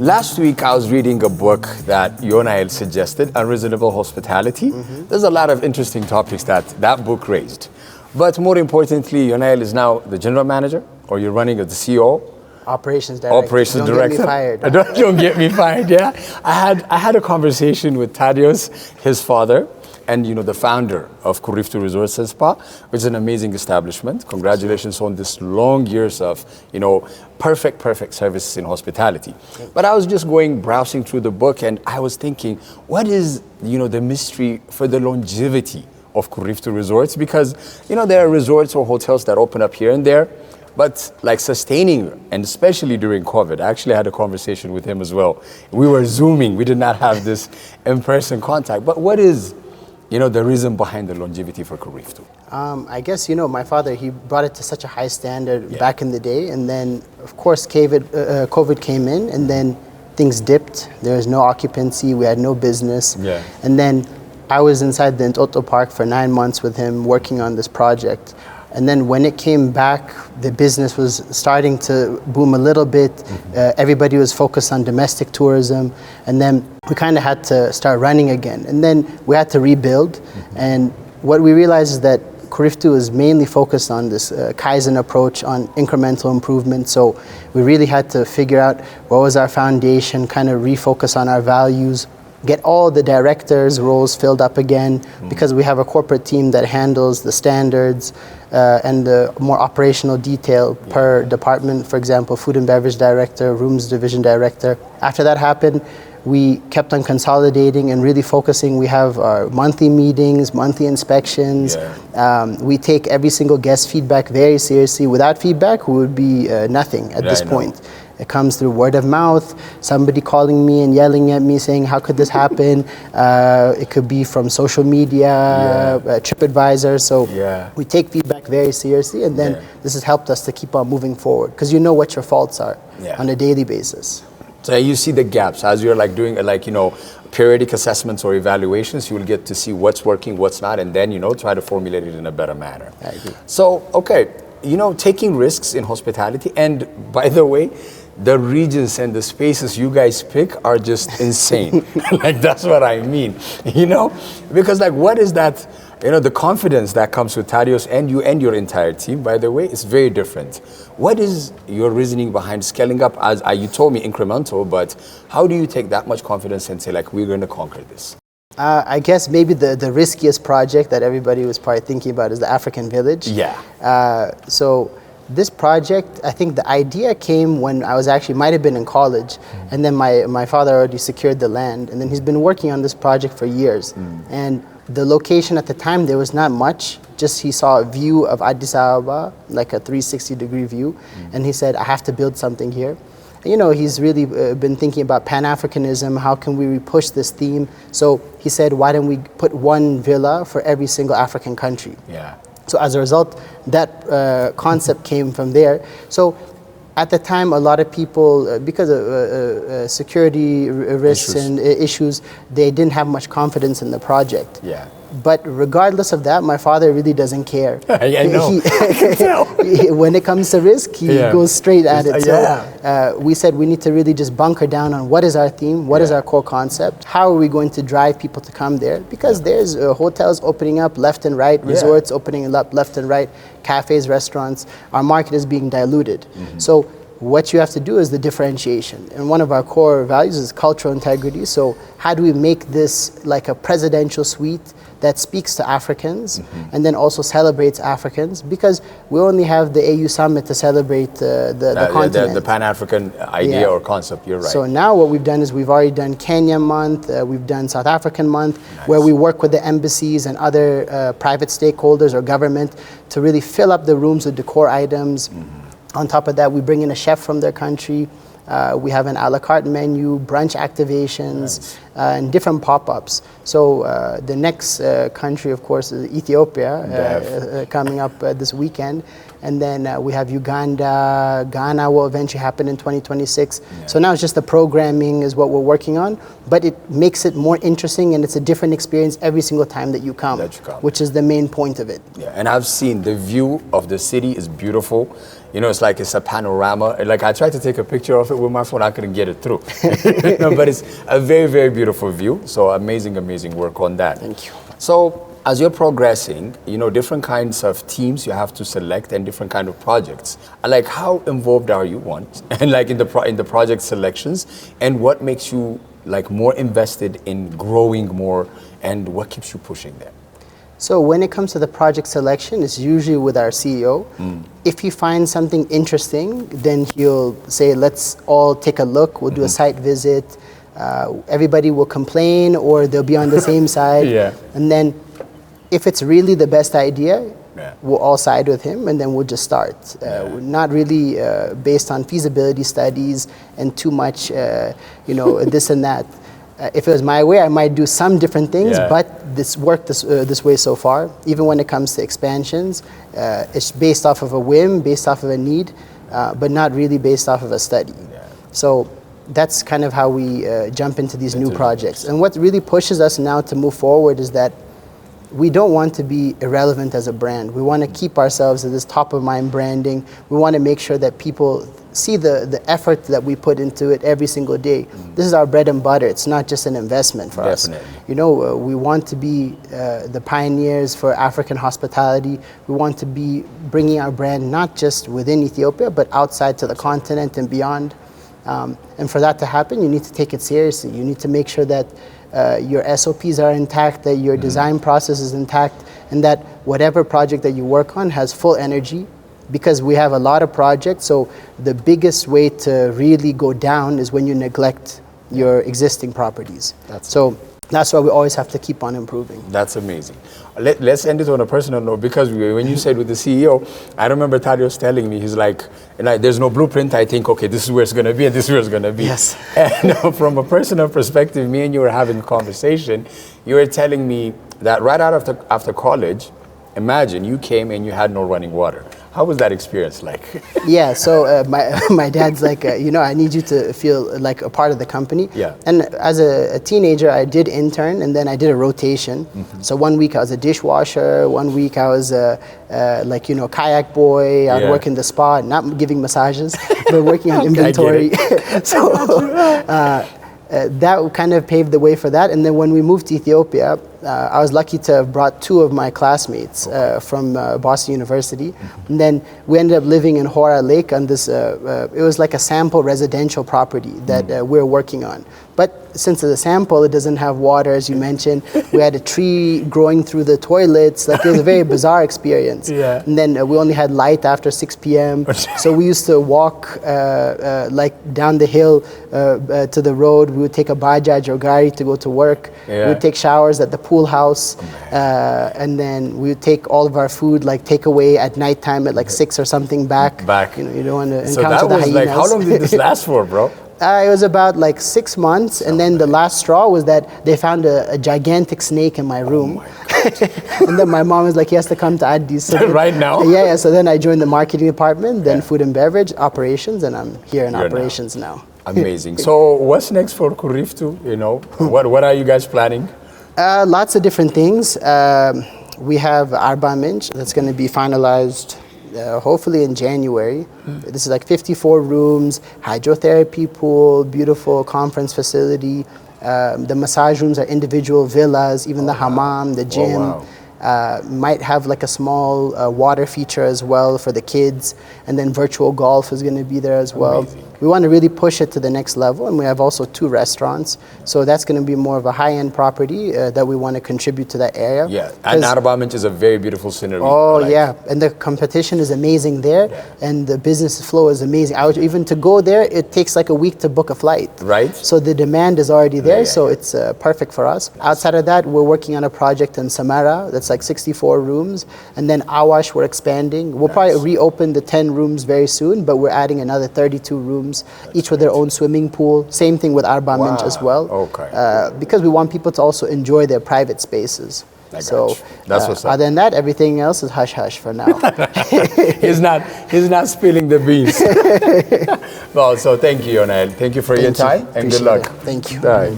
Last week I was reading a book that Yonael suggested, Unreasonable Hospitality. There's a lot of interesting topics that book raised. But more importantly, Yonael is now the general manager, or you're running as the CEO. Operations director. Operations don't director. Get me fired. Don't get me fired. Yeah, I had a conversation with Tadios, his father, and the founder of Kuriftus Resorts and Spa, which is an amazing establishment. Congratulations on this long years of perfect services in hospitality. But I was just browsing through the book, and I was thinking, what is the mystery for the longevity of Kuriftus Resorts? Because there are resorts or hotels that open up here and there. But like sustaining, and especially during COVID, I actually had a conversation with him as well. We were Zooming, we did not have this in-person contact. But what is, the reason behind the longevity for Kuriftus? I guess, my father, he brought it to such a high standard back in the day. And then, of course, COVID came in, and then things dipped. There was no occupancy, we had no business. Yeah. And then I was inside the Ntoto Park for 9 months with him working on this project. And then when it came back, the business was starting to boom a little bit. Everybody was focused on domestic tourism. And then we kind of had to start running again. And then we had to rebuild. And what we realized is that Kuriftus is mainly focused on this Kaizen approach, on incremental improvement. So we really had to figure out what was our foundation, kind of refocus on our values, get all the directors' roles filled up again, because we have a corporate team that handles the standards and the more operational detail per department. For example, food and beverage director, rooms division director. After that happened, we kept on consolidating and really focusing. We have our monthly meetings, monthly inspections. We take every single guest feedback very seriously. Without feedback, we would be nothing at this point. It comes through word of mouth, somebody calling me and yelling at me saying, how could this happen? It could be from social media, TripAdvisor. So we take feedback very seriously, and then this has helped us to keep on moving forward, because you know what your faults are on a daily basis. So you see the gaps as you're doing periodic assessments or evaluations. You will get to see what's working, what's not, and then try to formulate it in a better manner. I agree. So taking risks in hospitality, and by the way, the regions and the spaces you guys pick are just insane. That's what I mean, because what is that, the confidence that comes with Tadios and you and your entire team, by the way, is very different. What is your reasoning behind scaling up? As you told me incremental, but how do you take that much confidence and say we're going to conquer this? I guess maybe the riskiest project that everybody was probably thinking about is the African village. So this project, I think the idea came when I was might have been in college, and then my father already secured the land, and then he's been working on this project for years. And the location at the time, there was not much, just he saw a view of Addis Ababa, like a 360-degree view, and he said, I have to build something here. He's really been thinking about Pan-Africanism, how can we push this theme? So he said, why don't we put one villa for every single African country? So as a result, that concept came from there. So at the time, a lot of people, because of security risks and issues, they didn't have much confidence in the project. But regardless of that, my father really doesn't care. I know. When it comes to risk, he goes straight at it. So we said we need to really just bunker down on what is our theme, what is our core concept, how are we going to drive people to come there? Because there's hotels opening up left and right, resorts opening up left and right, cafes, restaurants. Our market is being diluted. So what you have to do is the differentiation. And one of our core values is cultural integrity. So how do we make this like a presidential suite that speaks to Africans and then also celebrates Africans? Because we only have the AU Summit to celebrate the continent. The Pan-African idea or concept, you're right. So now what we've done is we've already done Kenya month, we've done South African month, where we work with the embassies and other private stakeholders or government to really fill up the rooms with decor items. On top of that, we bring in a chef from their country. We have an a la carte menu, brunch activations, and different pop-ups. So the next country, of course, is Ethiopia, coming up this weekend. And then we have Uganda, Ghana will eventually happen in 2026. So now it's just the programming is what we're working on, but it makes it more interesting and it's a different experience every single time that you come, which is the main point of it. And I've seen the view of the city is beautiful. You know, it's like it's a panorama. Like I tried to take a picture of it with my phone, I couldn't get it through. You know, but it's a very, very beautiful view. So amazing, amazing work on that. Thank you. So as you're progressing, you know, different kinds of teams you have to select and different kind of projects. Like how involved are you, one, and like in the project selections, and what makes you like more invested in growing more, and what keeps you pushing there? So when it comes to the project selection, it's usually with our CEO. If he finds something interesting, then he'll say, let's all take a look. We'll do a site visit. Everybody will complain or they'll be on the same side. Yeah. And then if it's really the best idea, Yeah. we'll all side with him and then we'll just start. Not really based on feasibility studies and too much, you know, this and that. If it was my way, I might do some different things, but this worked this way so far. Even when it comes to expansions, it's based off of a whim, based off of a need, but not really based off of a study. So that's kind of how we jump into these new projects. And what really pushes us now to move forward is that we don't want to be irrelevant as a brand. We want to keep ourselves at this top of mind branding. We want to make sure that people see the effort that we put into it every single day. This is our bread and butter. It's not just an investment for us. You know, we want to be the pioneers for African hospitality. We want to be bringing our brand not just within Ethiopia, but outside to the continent and beyond. And for that to happen, you need to take it seriously. You need to make sure that your SOPs are intact, that your design process is intact, and that whatever project that you work on has full energy, because we have a lot of projects. So the biggest way to really go down is when you neglect your existing properties. That's why we always have to keep on improving. That's amazing. Let's end it on a personal note, because when you said with the CEO, I remember Thaddeus telling me, he's like, there's no blueprint. I think, okay, this is where it's going to be and this is where it's going to be. Yes. And from a personal perspective, me and you were having a conversation. You were telling me that right out after college, imagine you came and you had no running water. How was that experience like? Yeah, so my dad's like, I need you to feel like a part of the company. Yeah. And as a teenager, I did intern and then I did a rotation. So 1 week I was a dishwasher, 1 week I was kayak boy. I would work in the spa, not giving massages, but working on inventory. So that kind of paved the way for that. And then when we moved to Ethiopia, I was lucky to have brought 2 of my classmates from Boston University. And then we ended up living in Hora Lake on this, it was like a sample residential property that we're working on. But since it's a sample, it doesn't have water, as you mentioned. We had a tree growing through the toilets. Like, it was a very bizarre experience. Yeah. And then we only had light after 6 p.m. So we used to walk down the hill to the road. We would take a bajaj or gari to go to work. We would take showers at the pool house. And then we would take all of our food, like takeaway at nighttime at like 6 or something back. You don't want to encounter the hyenas. So that was like, how long did this last for, bro? It was about like 6 months, and then the last straw was that they found a gigantic snake in my room. And then my mom was like, he has to come to Addis. So right now? Yeah, so then I joined the marketing department, then food and beverage, operations, and I'm here in operations now. Amazing. So what's next for Kuriftu? What are you guys planning? Lots of different things. We have Arba Minch that's going to be finalized hopefully in January. This is like 54 rooms, hydrotherapy pool, beautiful conference facility. The massage rooms are individual villas, even the hammam, the gym. Might have like a small water feature as well for the kids. And then virtual golf is going to be there as well. Amazing. We want to really push it to the next level, and we have also 2 restaurants. So that's going to be more of a high-end property that we want to contribute to that area. Yeah, and Arba Minch is a very beautiful scenery. Oh, yeah, and the competition is amazing there, and the business flow is amazing. Even to go there, it takes like a week to book a flight. Right. So the demand is already there, so it's perfect for us. Outside of that, we're working on a project in Samara that's like 64 rooms, and then Awash, we're expanding. We'll probably reopen the 10 rooms very soon, but we're adding another 32 rooms, each with their own swimming pool. Same thing with Arba Minch as well. Because we want people to also enjoy their private spaces. So that's what's up. Other than that, everything else is hush hush for now. He's not spilling the beans. Well, so thank you, Yonael. Thank you for your time and good luck. Thank you. Bye.